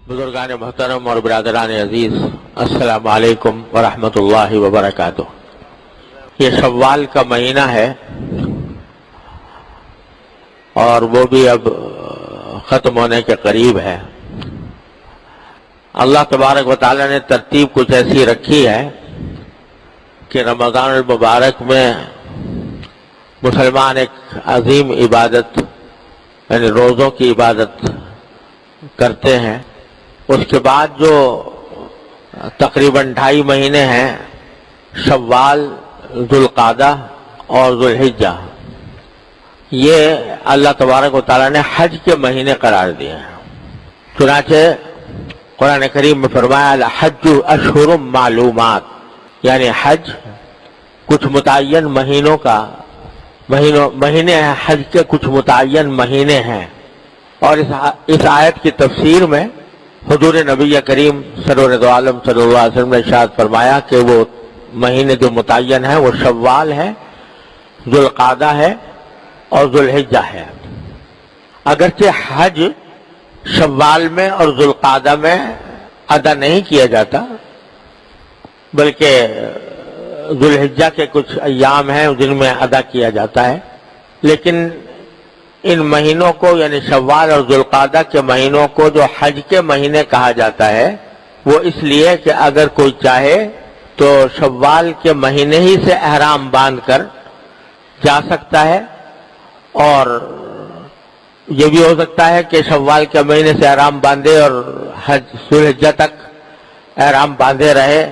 بزرگان محترم اور برادران عزیز، السلام علیکم ورحمۃ اللہ وبرکاتہ۔ یہ شوال کا مہینہ ہے اور وہ بھی اب ختم ہونے کے قریب ہے۔ اللہ تبارک و تعالی نے ترتیب کچھ ایسی رکھی ہے کہ رمضان المبارک میں مسلمان ایک عظیم عبادت یعنی روزوں کی عبادت کرتے ہیں۔ اس کے بعد جو تقریباً 2.5 مہینے ہیں، شوال، ذوالقعدہ اور ذوالحجہ، یہ اللہ تبارک و تعالیٰ نے حج کے مہینے قرار دیے ہیں۔ چنانچہ قرآن کریم میں فرمایا الحج اشہر معلومات، یعنی حج کچھ متعین مہینوں کا مہینے ہیں، حج کے کچھ متعین مہینے ہیں۔ اور اس آیت کی تفسیر میں حضور نبی کریم سرور عالم صلی اللہ علیہ وسلم نے ارشاد فرمایا کہ وہ مہینے جو متعین ہیں وہ شوال ہے، ذوالقعدہ ہے اور ذوالحجہ ہے۔ اگرچہ حج شوال میں اور ذوالقعدہ میں ادا نہیں کیا جاتا، بلکہ ذوالحجہ کے کچھ ایام ہیں جن میں ادا کیا جاتا ہے، لیکن ان مہینوں کو یعنی شوال اور ذوالقعدہ کے مہینوں کو جو حج کے مہینے کہا جاتا ہے وہ اس لیے کہ اگر کوئی چاہے تو شوال کے مہینے ہی سے احرام باندھ کر جا سکتا ہے، اور یہ بھی ہو سکتا ہے کہ شوال کے مہینے سے احرام باندھے اور حج ذوالحجہ تک احرام باندھے رہے،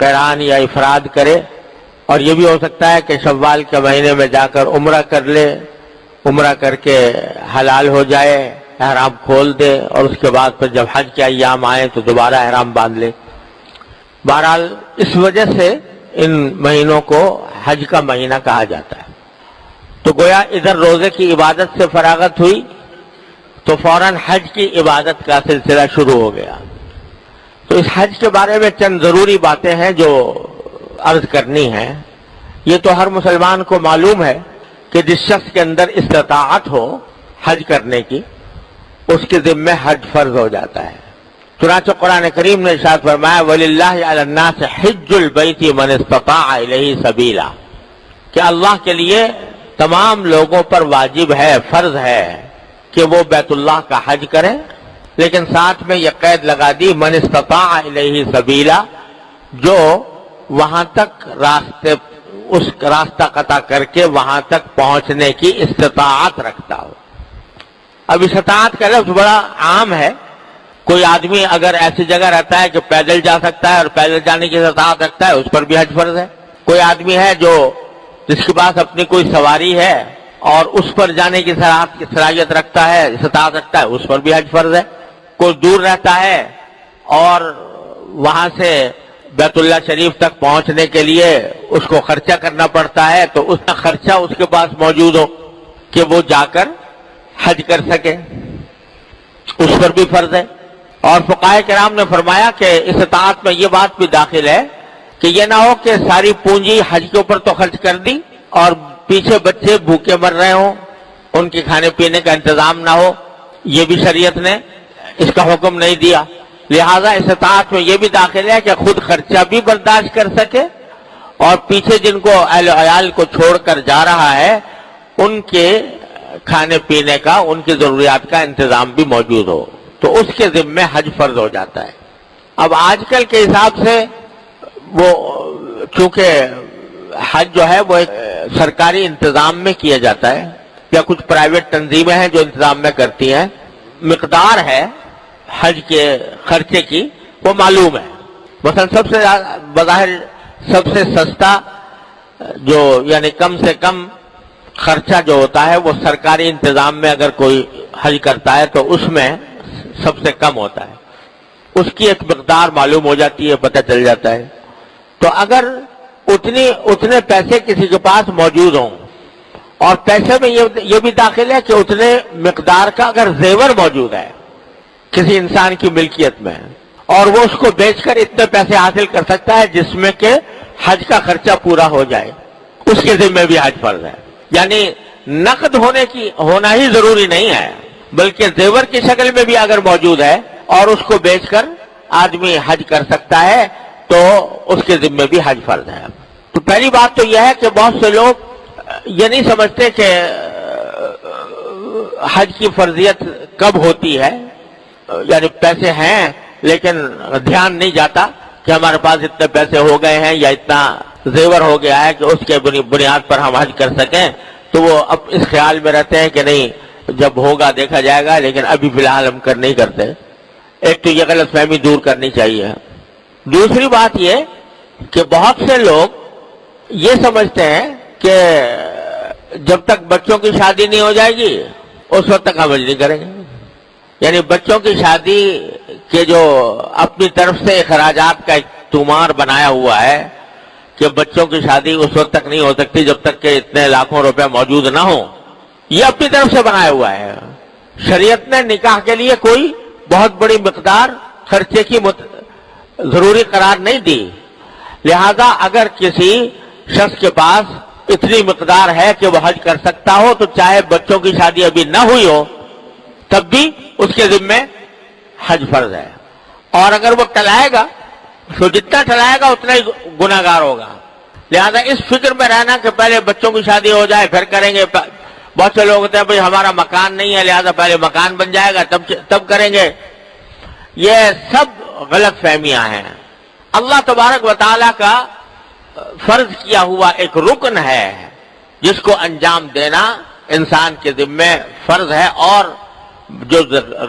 قران یا افراد کرے، اور یہ بھی ہو سکتا ہے کہ شوال کے مہینے میں جا کر عمرہ کر لے، عمرہ کر کے حلال ہو جائے، احرام کھول دے، اور اس کے بعد پھر جب حج کے ایام آئے تو دوبارہ احرام باندھ لے۔ بہرحال اس وجہ سے ان مہینوں کو حج کا مہینہ کہا جاتا ہے۔ تو گویا ادھر روزے کی عبادت سے فراغت ہوئی تو فوراً حج کی عبادت کا سلسلہ شروع ہو گیا۔ تو اس حج کے بارے میں چند ضروری باتیں ہیں جو عرض کرنی ہیں۔ یہ تو ہر مسلمان کو معلوم ہے کہ جس شخص کے اندر استطاعت ہو حج کرنے کی، اس کے ذمہ حج فرض ہو جاتا ہے۔ چنانچہ قرآن کریم نے ارشاد فرمایا وَلِلَّهِ عَلَى النَّاسِ حِجُّ الْبَيْتِ مَنِ اسْتَطَاعَ إِلَيْهِ سَبِيلًا، کہ اللہ کے لیے تمام لوگوں پر واجب ہے، فرض ہے کہ وہ بیت اللہ کا حج کریں، لیکن ساتھ میں یہ قید لگا دی مَنِ اسْتَطَاعَ إِلَيْهِ سَبِيلًا، جو وہاں تک اس راستہ قطع کر کے وہاں تک پہنچنے کی استطاعت رکھتا ہو۔ اب استطاعت کا لفظ بڑا عام ہے، کوئی آدمی اگر ایسی جگہ رہتا ہے کہ پیدل جا سکتا ہے اور پیدل جانے کی استطاعت رکھتا ہے، اس پر بھی حج فرض ہے۔ کوئی آدمی ہے جس کے پاس اپنی کوئی سواری ہے اور اس پر جانے کی صلاحیت رکھتا ہے، استطاعت رکھتا ہے، اس پر بھی حج فرض ہے۔ کوئی دور رہتا ہے اور وہاں سے بیت اللہ شریف تک پہنچنے کے لیے اس کو خرچہ کرنا پڑتا ہے، تو اس کا خرچہ اس کے پاس موجود ہو کہ وہ جا کر حج کر سکے، اس پر بھی فرض ہے۔ اور فقہاء کرام نے فرمایا کہ استطاعت میں یہ بات بھی داخل ہے کہ یہ نہ ہو کہ ساری پونجی حج کے اوپر تو خرچ کر دی اور پیچھے بچے بھوکے مر رہے ہوں، ان کے کھانے پینے کا انتظام نہ ہو، یہ بھی شریعت نے اس کا حکم نہیں دیا۔ لہذا استطاعت میں یہ بھی داخل ہے کہ خود خرچہ بھی برداشت کر سکے اور پیچھے جن کو اہل و عیال کو چھوڑ کر جا رہا ہے ان کے کھانے پینے کا، ان کی ضروریات کا انتظام بھی موجود ہو، تو اس کے ذمہ حج فرض ہو جاتا ہے۔ اب آج کل کے حساب سے وہ چونکہ حج جو ہے وہ ایک سرکاری انتظام میں کیا جاتا ہے یا کچھ پرائیویٹ تنظیمیں ہیں جو انتظام میں کرتی ہیں، مقدار ہے حج کے خرچے کی وہ معلوم ہے۔ مثلا بظاہر سب سے سستا جو یعنی کم سے کم خرچہ جو ہوتا ہے وہ سرکاری انتظام میں اگر کوئی حج کرتا ہے تو اس میں سب سے کم ہوتا ہے، اس کی ایک مقدار معلوم ہو جاتی ہے، پتہ چل جاتا ہے۔ تو اگر اتنے پیسے کسی کے پاس موجود ہوں، اور پیسے میں یہ بھی داخل ہے کہ اتنے مقدار کا اگر زیور موجود ہے کسی انسان کی ملکیت میں اور وہ اس کو بیچ کر اتنے پیسے حاصل کر سکتا ہے جس میں کہ حج کا خرچہ پورا ہو جائے، اس کے ذمہ بھی حج فرض ہے۔ یعنی نقد ہونا ہی ضروری نہیں ہے، بلکہ زیور کی شکل میں بھی اگر موجود ہے اور اس کو بیچ کر آدمی حج کر سکتا ہے تو اس کے ذمے بھی حج فرض ہے. تو پہلی بات تو یہ ہے کہ بہت سے لوگ یہ نہیں سمجھتے کہ حج کی فرضیت کب ہوتی ہے، یعنی پیسے ہیں لیکن دھیان نہیں جاتا کہ ہمارے پاس اتنے پیسے ہو گئے ہیں یا اتنا زیور ہو گیا ہے کہ اس کے بنیاد پر ہم حج کر سکیں، تو وہ اب اس خیال میں رہتے ہیں کہ نہیں جب ہوگا دیکھا جائے گا، لیکن ابھی فی الحال ہم نہیں کرتے. ایک تو یہ غلط فہمی دور کرنی چاہیے. دوسری بات یہ کہ بہت سے لوگ یہ سمجھتے ہیں کہ جب تک بچوں کی شادی نہیں ہو جائے گی اس وقت تک ہم حج نہیں کریں گے. یعنی بچوں کی شادی کے جو اپنی طرف سے اخراجات کا ایک تومار بنایا ہوا ہے کہ بچوں کی شادی اس وقت تک نہیں ہو سکتی جب تک کہ اتنے لاکھوں روپے موجود نہ ہوں، یہ اپنی طرف سے بنایا ہوا ہے. شریعت نے نکاح کے لیے کوئی بہت بڑی مقدار خرچے کی ضروری قرار نہیں دی. لہذا اگر کسی شخص کے پاس اتنی مقدار ہے کہ وہ حج کر سکتا ہو تو چاہے بچوں کی شادی ابھی نہ ہوئی ہو تب بھی اس کے ذمے حج فرض ہے. اور اگر وہ ٹلائے گا تو جتنا ٹلائے گا اتنا ہی گناہگار ہوگا. لہذا اس فکر میں رہنا کہ پہلے بچوں کی شادی ہو جائے پھر کریں گے. بہت سے لوگ ہوتے ہیں بھائی ہمارا مکان نہیں ہے لہذا پہلے مکان بن جائے گا تب کریں گے. یہ سب غلط فہمیاں ہیں. اللہ تبارک و تعالیٰ کا فرض کیا ہوا ایک رکن ہے جس کو انجام دینا انسان کے ذمے فرض ہے، اور جو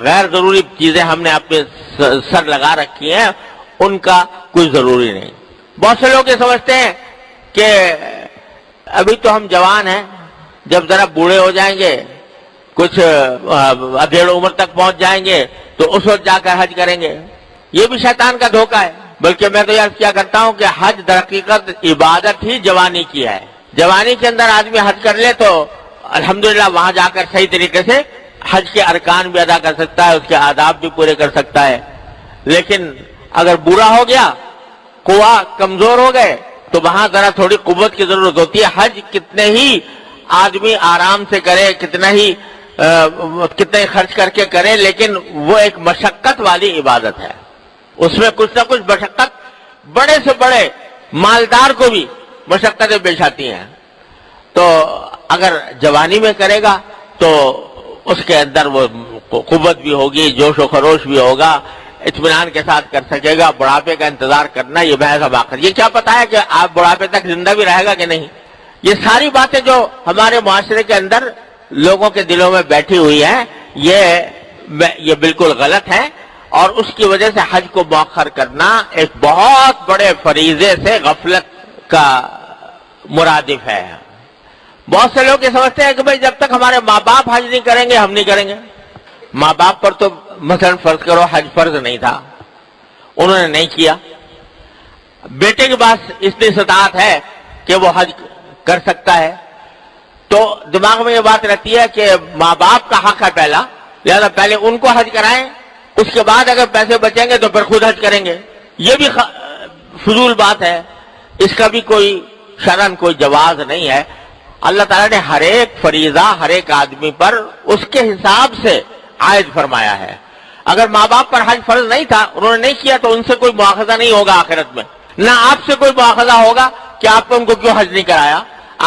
غیر ضروری چیزیں ہم نے اپنے سر لگا رکھی ہیں ان کا کوئی ضروری نہیں. بہت سے لوگ یہ سمجھتے ہیں کہ ابھی تو ہم جوان ہیں، جب ذرا بوڑھے ہو جائیں گے کچھ ادھیڑ عمر تک پہنچ جائیں گے تو اس وقت جا کر حج کریں گے. یہ بھی شیطان کا دھوکہ ہے. بلکہ میں تو یاد کیا کرتا ہوں کہ حج در حقیقت عبادت ہی جوانی کی ہے. جوانی کے اندر آدمی حج کر لے تو الحمدللہ وہاں جا کر صحیح طریقے سے حج کے ارکان بھی ادا کر سکتا ہے، اس کے آداب بھی پورے کر سکتا ہے. لیکن اگر بوڑھا ہو گیا، قوا کمزور ہو گئے تو وہاں ذرا تھوڑی قوت کی ضرورت ہوتی ہے. حج کتنے ہی آدمی آرام سے کرے، کتنے خرچ کر کے کرے، لیکن وہ ایک مشقت والی عبادت ہے. اس میں کچھ نہ کچھ مشقت، بڑے سے بڑے مالدار کو بھی مشقتیں پیش آتی ہیں. تو اگر جوانی میں کرے گا تو اس کے اندر وہ قوت بھی ہوگی، جوش و خروش بھی ہوگا، اطمینان کے ساتھ کر سکے گا. بڑھاپے کا انتظار کرنا یہ محض حماقت. یہ کیا پتا ہے کہ آپ بڑھاپے تک زندہ بھی رہے گا کہ نہیں. یہ ساری باتیں جو ہمارے معاشرے کے اندر لوگوں کے دلوں میں بیٹھی ہوئی ہیں یہ بالکل غلط ہے، اور اس کی وجہ سے حج کو مؤخر کرنا ایک بہت بڑے فریضے سے غفلت کا مرادف ہے. بہت سے لوگ یہ سمجھتے ہیں کہ بھئی جب تک ہمارے ماں باپ حج نہیں کریں گے ہم نہیں کریں گے. ماں باپ پر تو مثلا فرض کرو حج فرض نہیں تھا، انہوں نے نہیں کیا. بیٹے کے پاس اتنی استطاعت ہے کہ وہ حج کر سکتا ہے، تو دماغ میں یہ بات رہتی ہے کہ ماں باپ کا حق ہے پہلا، لہذا پہلے ان کو حج کرائیں، اس کے بعد اگر پیسے بچیں گے تو پھر خود حج کریں گے. یہ بھی فضول بات ہے، اس کا بھی کوئی شرعاً کوئی جواز نہیں ہے. اللہ تعالیٰ نے ہر ایک فریضہ ہر ایک آدمی پر اس کے حساب سے عائد فرمایا ہے. اگر ماں باپ پر حج فرض نہیں تھا، انہوں نے نہیں کیا، تو ان سے کوئی مواخذہ نہیں ہوگا آخرت میں. نہ آپ سے کوئی مواخذہ ہوگا کہ آپ نے ان کو کیوں حج نہیں کرایا.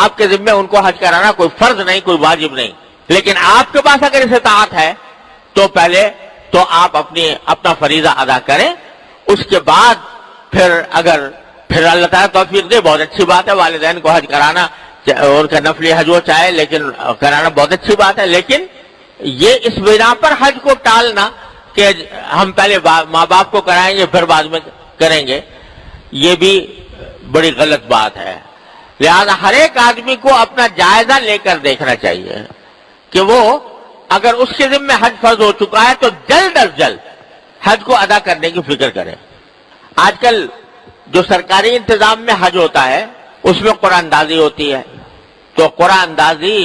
آپ کے ذمہ ان کو حج کرانا کوئی فرض نہیں، کوئی واجب نہیں. لیکن آپ کے پاس اگر استطاعت ہے تو پہلے تو آپ اپنا فریضہ ادا کریں، اس کے بعد پھر اللہ تعالیٰ توفیق دے، بہت اچھی بات ہے. والدین کو حج کرانا، ان کا نفلی حج ہو چاہے، لیکن کرانا بہت اچھی بات ہے. لیکن یہ اس بنا پر حج کو ٹالنا کہ ہم پہلے ماں باپ کو کرائیں گے پھر بعد میں کریں گے، یہ بھی بڑی غلط بات ہے. لہذا ہر ایک آدمی کو اپنا جائزہ لے کر دیکھنا چاہیے کہ وہ اگر اس کے ذمہ حج فرض ہو چکا ہے تو جلد از جلد حج کو ادا کرنے کی فکر کرے. آج کل جو سرکاری انتظام میں حج ہوتا ہے اس میں قرآن اندازی ہوتی ہے، تو قرآن اندازی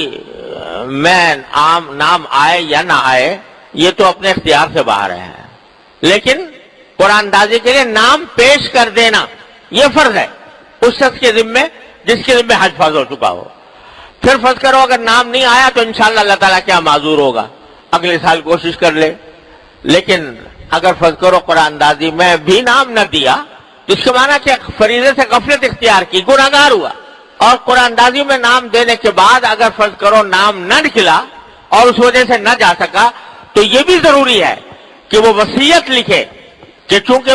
میں نام آئے یا نہ آئے یہ تو اپنے اختیار سے باہر ہے، لیکن قرآن اندازی کے لیے نام پیش کر دینا یہ فرض ہے اس شخص کے ذمہ جس کے ذمہ حج فرض ہو چکا ہو. پھر فرض کرو اگر نام نہیں آیا تو انشاءاللہ اللہ تعالیٰ کیا معذور ہوگا، اگلے سال کوشش کر لے. لیکن اگر فرض کرو قرآن اندازی میں بھی نام نہ دیا تو اس کے معنی کہ فریضے سے غفلت اختیار کی، گناہگار ہوا. اور قرآن اندازی میں نام دینے کے بعد اگر فرض کرو نام نہ نکلا اور اس وجہ سے نہ جا سکا تو یہ بھی ضروری ہے کہ وہ وصیت لکھے کہ چونکہ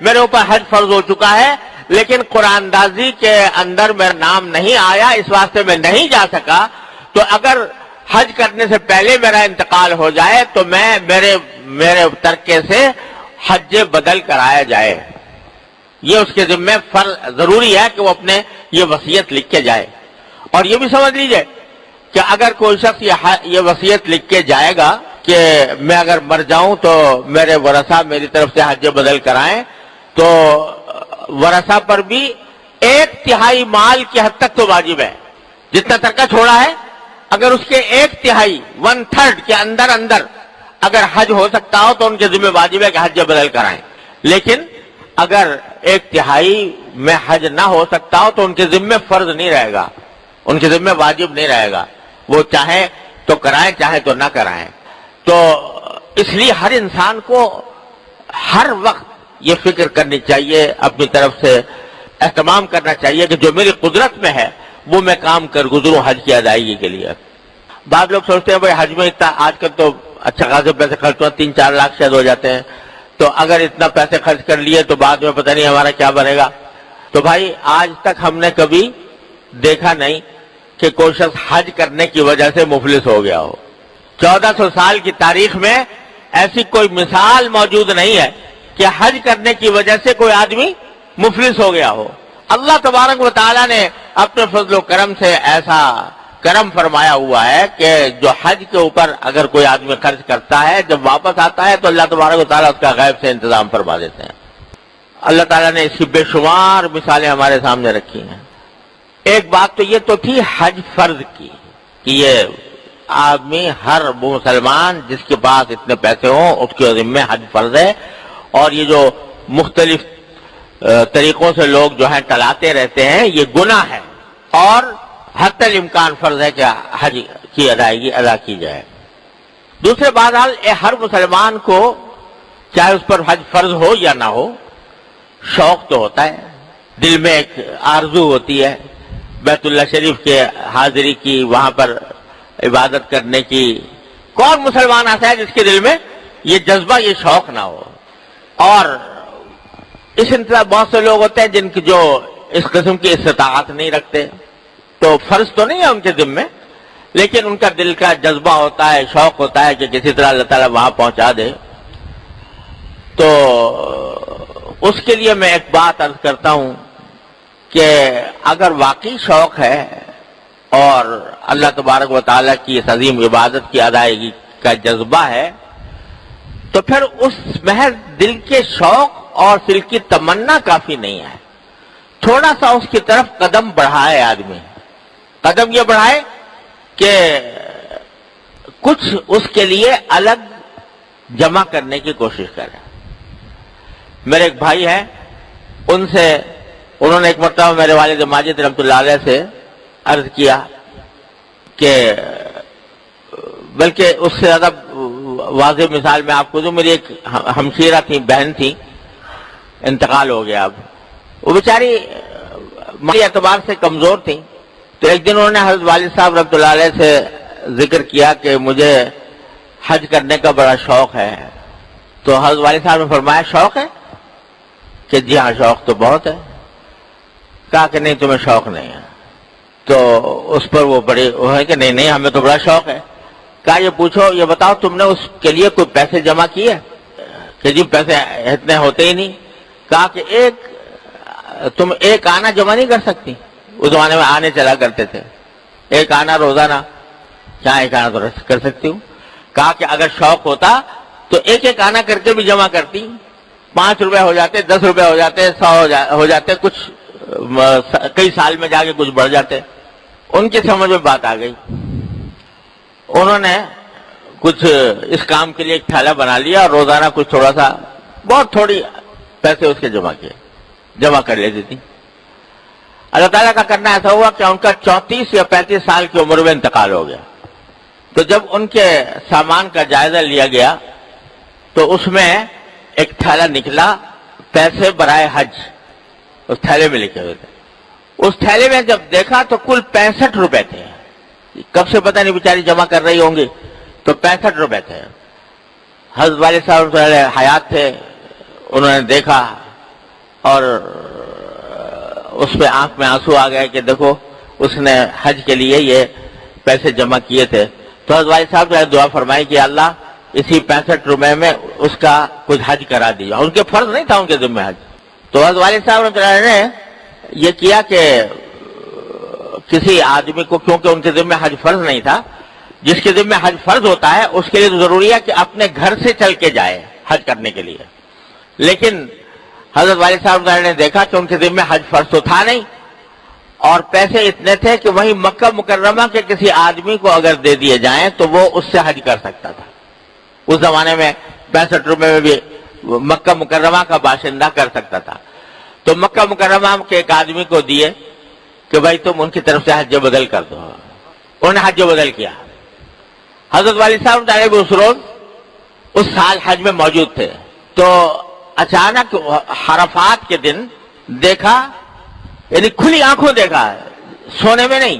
میرے اوپر حج فرض ہو چکا ہے لیکن قرآن اندازی کے اندر میرا نام نہیں آیا، اس واسطے میں نہیں جا سکا، تو اگر حج کرنے سے پہلے میرا انتقال ہو جائے تو میرے ترکے سے حج بدل کرایا جائے. یہ اس کے ذمہ ضروری ہے کہ وہ اپنے یہ وصیت لکھ کے جائے. اور یہ بھی سمجھ لیجئے کہ اگر کوئی شخص یہ وصیت لکھ کے جائے گا کہ میں اگر مر جاؤں تو میرے ورثہ میری طرف سے حج بدل کرائیں، تو ورثہ پر بھی 1/3 مال کی حد تک تو واجب ہے. جتنا ترکہ چھوڑا ہے اگر اس کے 1/3 1/3 کے اندر اگر حج ہو سکتا ہو تو ان کے ذمہ واجب ہے کہ حج بدل کرائیں. لیکن اگر 1/3 میں حج نہ ہو سکتا ہو تو ان کے ذمہ فرض نہیں رہے گا، ان کے ذمہ واجب نہیں رہے گا، وہ چاہے تو کرائیں چاہے تو نہ کرائیں. تو اس لیے ہر انسان کو ہر وقت یہ فکر کرنی چاہیے، اپنی طرف سے اہتمام کرنا چاہیے کہ جو میری قدرت میں ہے وہ میں کام کر گزروں حج کی ادائیگی کے لیے. بعض لوگ سوچتے ہیں بھائی حج میں اتنا آج کل تو اچھا خاصے پیسے خرچ ہوا، 3-4 لاکھ شاید ہو جاتے ہیں، تو اگر اتنا پیسے خرچ کر لیے تو بعد میں پتہ نہیں ہمارا کیا بنے گا. تو بھائی آج تک ہم نے کبھی دیکھا نہیں کہ کوئی شخص حج کرنے کی وجہ سے مفلس ہو گیا ہو. 1400 سال کی تاریخ میں ایسی کوئی مثال موجود نہیں ہے کہ حج کرنے کی وجہ سے کوئی آدمی مفلس ہو گیا ہو. اللہ تبارک و تعالیٰ نے اپنے فضل و کرم سے ایسا کرم فرمایا ہوا ہے کہ جو حج کے اوپر اگر کوئی آدمی خرچ کرتا ہے جب واپس آتا ہے تو اللہ تبارک و تعالیٰ اس کا غیب سے انتظام فرما دیتے ہیں. اللہ تعالیٰ نے اس کی بے شمار مثالیں ہمارے سامنے رکھی ہیں. ایک بات تو یہ تو تھی حج فرض کی کہ یہ آدمی ہر مسلمان جس کے پاس اتنے پیسے ہوں اس کے ذمہ حج فرض ہے. اور یہ جو مختلف طریقوں سے لوگ جو ہیں ٹلاتے رہتے ہیں یہ گناہ ہے اور حتی الامکان فرض ہے کہ حج کی ادائیگی ادا کی جائے. دوسرے بہرحال ہر مسلمان کو چاہے اس پر حج فرض ہو یا نہ ہو شوق تو ہوتا ہے، دل میں ایک آرزو ہوتی ہے بیت اللہ شریف کے حاضری کی، وہاں پر عبادت کرنے کی. کون مسلمان ایسا ہے جس کے دل میں یہ جذبہ یہ شوق نہ ہو؟ اور اس انتظار بہت سے لوگ ہوتے ہیں جن کی جو اس قسم کی استطاعت نہیں رکھتے، تو فرض تو نہیں ہے ان کے ذمہ، لیکن ان کا دل کا جذبہ ہوتا ہے، شوق ہوتا ہے کہ کسی طرح اللہ تعالیٰ وہاں پہنچا دے. تو اس کے لیے میں ایک بات عرض کرتا ہوں کہ اگر واقعی شوق ہے اور اللہ تبارک و تعالیٰ کی اس عظیم عبادت کی ادائیگی کا جذبہ ہے تو پھر اس محض دل کے شوق اور دل کی تمنا کافی نہیں ہے. تھوڑا سا اس کی طرف قدم بڑھائے آدمی، قدم یہ بڑھائے کہ کچھ اس کے لیے الگ جمع کرنے کی کوشش کرے. میرے ایک بھائی ہیں، انہوں نے ایک مرتبہ میرے والد ماجد رحمۃ اللہ علیہ سے عرض کیا کہ بلکہ اس سے زیادہ واضح مثال میں آپ کو دوں. میری ایک ہمشیرہ تھی، بہن تھی، انتقال ہو گیا. اب وہ بیچاری مالی اعتبار سے کمزور تھی. تو ایک دن انہوں نے حضرت والد صاحب رحمۃ اللہ علیہ سے ذکر کیا کہ مجھے حج کرنے کا بڑا شوق ہے. تو حضرت والد صاحب نے فرمایا شوق ہے کہ جی ہاں شوق تو بہت ہے. کہا کہ نہیں تمہیں شوق نہیں ہے. تو اس پر وہ بڑے وہ ہے کہ نہیں ہمیں تو بڑا شوق ہے. کہا یہ پوچھو، یہ بتاؤ تم نے اس کے لیے کوئی پیسے جمع کیے؟ کہ جی پیسے اتنے ہوتے ہی نہیں. کہا کہ تم ایک آنا جمع نہیں کر سکتی؟ اس زمانے میں آنے چلا کرتے تھے، ایک آنا روزانہ. کیا ایک آنا تو کر سکتی ہوں. کہا کہ اگر شوق ہوتا تو ایک آنا کر کے بھی جمع کرتی. 5 روپے ہو جاتے، 10 روپے ہو جاتے، 100 ہو جاتے، کچھ کئی سال میں جا کے کچھ بڑھ جاتے. ان کی سمجھ میں بات آ گئی. انہوں نے کچھ اس کام کے لیے ایک تھیلا بنا لیا اور روزانہ کچھ تھوڑا سا بہت تھوڑی پیسے اس کے جمع کر لیتی تھی. اللہ تعالیٰ کا کرنا ایسا ہوا کہ ان کا 34 یا 35 سال کی عمر میں انتقال ہو گیا. تو جب ان کے سامان کا جائزہ لیا گیا تو اس میں ایک تھیلا نکلا پیسے برائے حج، اس تھیلے میں لکھے ہوئے تھے. اس تھیلے میں جب دیکھا تو کل 65 روپے تھے. کب سے پتہ نہیں بیچاری جمع کر رہی ہوں گی، تو 65 روپے تھے. حضرت والد صاحب حیات تھے، انہوں نے دیکھا اور اس پہ آنکھ میں آنسو آ گئے کہ دیکھو اس نے حج کے لیے یہ پیسے جمع کیے تھے. تو حضرت والد صاحب نے دعا فرمائی کہ اللہ اسی 65 روپے میں اس کا کچھ حج کرا دیجیے. ان کے فرض نہیں تھا ان کے ذمہ حج. تو حضرت والد صاحب نے یہ کیا کہ کسی آدمی کو، کیونکہ ان کے ذمہ حج فرض نہیں تھا، جس کے ذمہ حج فرض ہوتا ہے اس کے لیے تو ضروری ہے کہ اپنے گھر سے چل کے جائے حج کرنے کے لیے. لیکن حضرت والد صاحب نے دیکھا کہ ان کے ذمہ حج فرض تو تھا نہیں، اور پیسے اتنے تھے کہ وہیں مکہ مکرمہ کے کسی آدمی کو اگر دے دیے جائیں تو وہ اس سے حج کر سکتا تھا. اس زمانے میں 65 روپے میں بھی مکہ مکرمہ کا باشندہ کر سکتا تھا. تو مکہ مکرمہ کے ایک آدمی کو دیے کہ بھائی تم ان کی طرف سے حج بدل کر دو. انہوں نے حج بدل کیا. حضرت والد صاحب اس روز اس سال حج میں موجود تھے. تو اچانک عرفات کے دن دیکھا، یعنی کھلی آنکھوں دیکھا، سونے میں نہیں،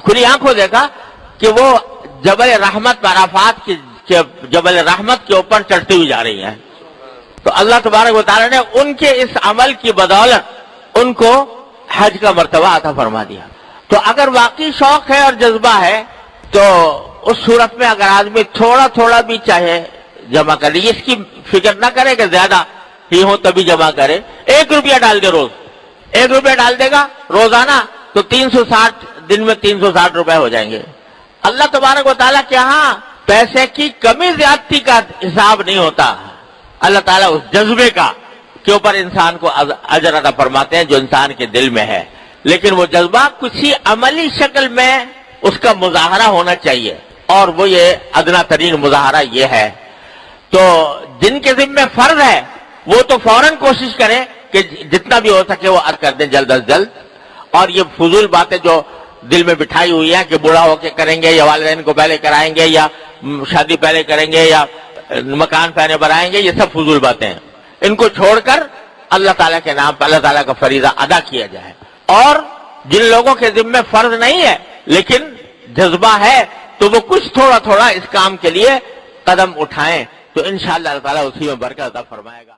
کھلی آنکھوں دیکھا کہ وہ جبل رحمت عرفات کی جبل رحمت کے اوپر چڑھتی ہوئی جا رہی ہیں. تو اللہ تبارک و تعالیٰ نے ان کے اس عمل کی بدولت ان کو حج کا مرتبہ عطا فرما دیا. تو اگر واقعی شوق ہے اور جذبہ ہے تو اس صورت میں اگر آدمی تھوڑا تھوڑا بھی چاہے جمع کر لے، اس کی فکر نہ کرے کہ زیادہ ہی ہو تبھی جمع کرے. 1 روپیہ ڈال دے روز، 1 روپیہ ڈال دے گا روزانہ تو 360 دن میں 360 روپے ہو جائیں گے. اللہ تبارک و تعالیٰ کے ہاں پیسے کی کمی زیادتی کا حساب نہیں ہوتا. اللہ تعالیٰ اس جذبے کا کے اوپر انسان کو اجر عطا فرماتے ہیں جو انسان کے دل میں ہے. لیکن وہ جذبہ کسی عملی شکل میں اس کا مظاہرہ ہونا چاہیے، اور وہ یہ ادنا ترین مظاہرہ یہ ہے. تو جن کے ذمہ فرض ہے وہ تو فوراً کوشش کریں کہ جتنا بھی ہو سکے وہ ادا کر دیں جلد از جلد. اور یہ فضول باتیں جو دل میں بٹھائی ہوئی ہیں کہ بوڑھا ہو کے کریں گے یا والدین کو پہلے کرائیں گے یا شادی پہلے کریں گے یا مکان پہلے بنائیں گے، یہ سب فضول باتیں ہیں. ان کو چھوڑ کر اللہ تعالیٰ کے نام پر اللہ تعالیٰ کا فریضہ ادا کیا جائے. اور جن لوگوں کے ذمہ فرض نہیں ہے لیکن جذبہ ہے تو وہ کچھ تھوڑا تھوڑا اس کام کے لیے قدم اٹھائیں تو انشاءاللہ اللہ تعالیٰ اسی میں برکت عطا فرمائے گا.